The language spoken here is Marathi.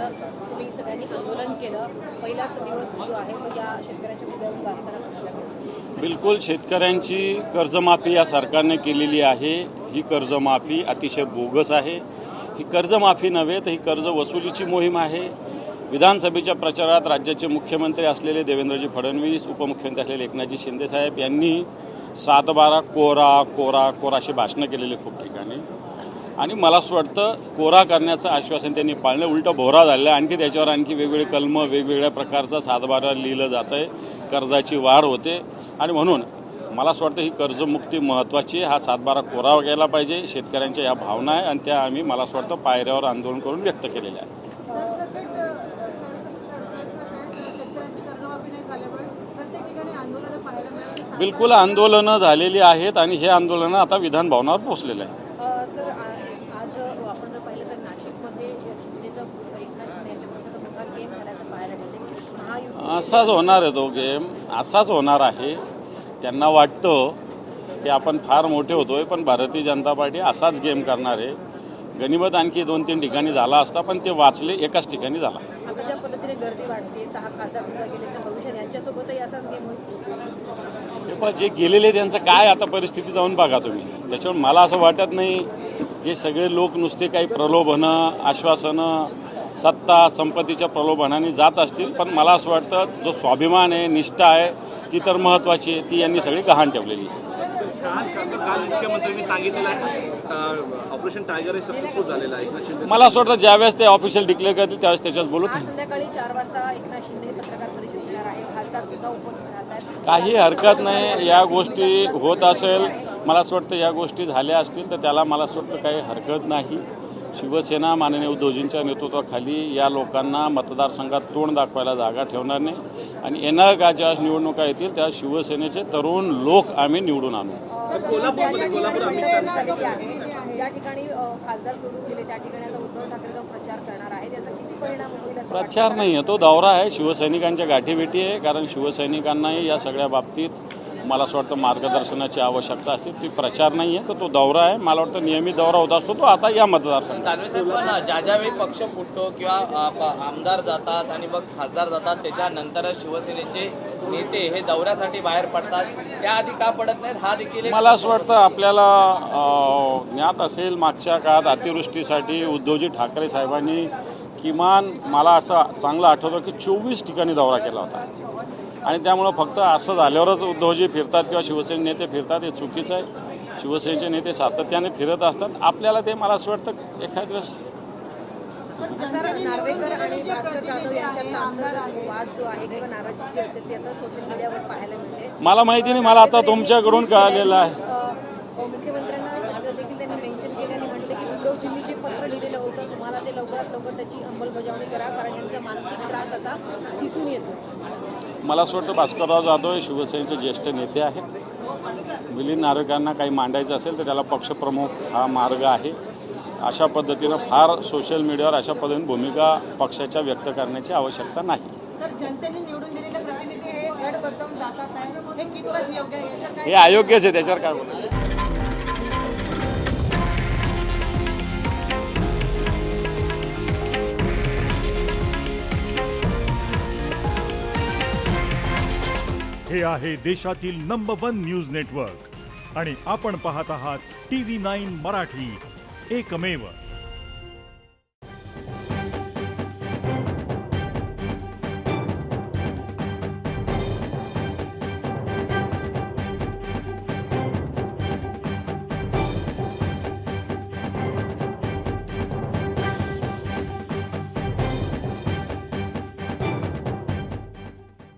तुम्ही सगळ्यांनी आंदोलन केलं, पहिलाच दिवस जो आहे तो या शेतकऱ्यांच्या मुद्द्यावरून गाजताना बिलकुल शेतकऱ्यांची कर्जमाफी या सरकारने केलेली आहे। ही कर्जमाफी अतिशय बोगस आहे। ही कर्जमाफी नव्हे तर ही कर्ज वसुलीची मोहीम आहे। विधानसभेच्या प्रचारात राज्याचे मुख्यमंत्री असलेले देवेंद्रजी फडणवीस, उपमुख्यमंत्री असलेले एकनाथजी शिंदे साहेब यांनी 7-12 कोरा कोरा कोरा अशी भाषणं केलेली खूप ठिकाणी, आणि मला असं वाटतं कोरा करण्याचं आश्वासन त्यांनी पाळलं, उलटं भोवरा झालं। आणखी त्याच्यावर आणखी वेगवेगळे कलम, वेगवेगळ्या प्रकारचं 7-12 लिहिलं जातं आहे, कर्जाची वाढ होते। आणि म्हणून मला असं वाटतं ही कर्जमुक्ती महत्त्वाची आहे। हा 7-12 कोरा गेला पाहिजे। शेतकऱ्यांच्या या भावना आहे आणि त्या आम्ही मला असं वाटतं पायऱ्यावर आंदोलन करून व्यक्त केलेल्या आहे। बिलकुल आंदोलनं झालेली आहेत आणि हे आंदोलनं आता विधान भवनावर पोहोचलेलं आहे। सर, आज आपण जर पाहिलं तर नाशिकमध्ये शिंदेचं एकनाथ शिंदे यांच्या पक्षाचा मोठा गेम झाल्याचं पाहायला मिळते। असाच होणार आहे तो गेम, असाच होणार आहे। त्यांना वाटतं की आपण फार मोठे होतोय, पण भारतीय जनता पार्टी असाच गेम करणार आहे। गनिमत आणखी 2-3 ठिकाणी झाला असता, पण ते वाचले एकाच ठिकाणी झाला। आता ज्या पद्धतीने गर्दी वाढते, 6 खासदार सुद्धा गेले, तर भविष्यात यांच्यासोबतही असाच गेम होईल। हे पण जे गेलेले त्यांचं काय आता परिस्थिती जाऊन बघा तुम्ही। त्याच्यावर मला असं वाटत नाही हे सगळे लोक नुसते काही प्रलोभनं, आश्वासनं, सत्ता संपत्तीच्या प्रलोभनाने जात असतील, पण मला असं वाटतं जो स्वाभिमान आहे, निष्ठा आहे, ती तर महत्त्वाची आहे, ती यांनी सगळी गहाण ठेवलेली आहे। काल मुख्यमंत्र्यांनी सांगितलेलं आहे ऑपरेशन टायगर हे सक्सेसफुल झालेलं आहे। मला असं वाटतं ज्यावेळेस ते ऑफिशियल डिक्लेअर करतील त्यावेळेस त्याच्यात बोलू। आज संध्याकाळी 4 वाजता एकनाथ शिंदे पत्रकार परिषद घेणार आहे, खासदार सुद्धा उपस्थित राहतात। काही हरकत नाही, या गोष्टी होत असेल, मला असं वाटतं या गोष्टी झाल्या असतील तर त्याला मला असं वाटतं काही हरकत नाही। शिवसेना माननीय उद्धवजींच्या नेतृत्वाखाली या लोकांना मतदारसंघात तोंड दाखवायला जागा ठेवणार नाही आणि येणाऱ्या ज्या निवडणुका येतील त्या शिवसेनेचे तरुण लोक आम्ही निवडून आणू। ज्या ठिकाणी खासदार सोडून गेले त्या ठिकाणी आता उद्धव ठाकरे जाऊन प्रचार करणार आहे, त्याचा किती परिणाम होईल? प्रचार नाही आहे, तो दौरा आहे, शिवसैनिकांच्या गाठीभेटी आहे। कारण शिवसैनिकांनाही या सगळ्या बाबतीत मला असं वाटतं मार्गदर्शनाची आवश्यकता असते, ती प्रचार नाही आहे, तर तो दौरा आहे। मला वाटतं नियमित दौरा होत असतो तो आता या मतदारसंघात। ज्यावेळी पक्ष फुटतो किंवा आमदार जातात आणि मग खासदार जातात, त्याच्यानंतर शिवसेनेचे नेते हे दौऱ्यासाठी बाहेर पडतात, त्याआधी का पडत नाहीत हा देखील मला असं वाटतं आपल्याला ज्ञात असेल मागच्या काळात अतिवृष्टीसाठी उद्धवजी ठाकरे साहेबांनी किमान मला असं चांगलं आठवतं की 24 ठिकाणी दौरा केला होता, आणि त्यामुळं फक्त असं झाल्यावरच उद्धवजी फिरतात किंवा शिवसेने नेते फिरतात हे चुकीचं आहे। शिवसेनेचे नेते सातत्याने फिरत असतात, आपल्याला ते मला असं वाटतं एखाद्या दिवस नार्वेकर आणि भास्कर जाधव यांच्यात वाद जो आहे किंवा नाराजी जी असेल ती आता सोशल मीडियावर पाहायला मिळते। मला माहिती नाही, मला आता तुमच्याकडून कळालेलं आहे। मुख्यमंत्र्यांना देखील त्यांनी मेन्शन केले आणि म्हटलं की उद्धवजींनी जे पत्र लिहिलेलं होतं तुम्हाला ते लवकरात लवकर त्याची अंमलबजावणी करा, कारण त्यांचा मानसिक त्रास आता दिसून येतो। मला असं वाटतं भास्करराव जाधव हे शिवसेनेचे ज्येष्ठ नेते आहेत। मिलिंद नार्वेकरांना काही मांडायचं असेल तर त्याला पक्षप्रमुख हा मार्ग आहे। अशा पद्धतीनं फार सोशल मीडियावर अशा पद्धतीने भूमिका पक्षाच्या व्यक्त करण्याची आवश्यकता नाही। सर, जनतेने निवडून दिलेले प्रतिनिधी हे गड बदलून जातात आहे, हे कितपत योग्य आहे? हे अयोग्यच आहे, त्याच्यावर काय बोलू। हे आहे देशातील नंबर 1 न्यूज नेटवर्क आणि आपण पाहत आहात TV9 मराठी, एकमेव।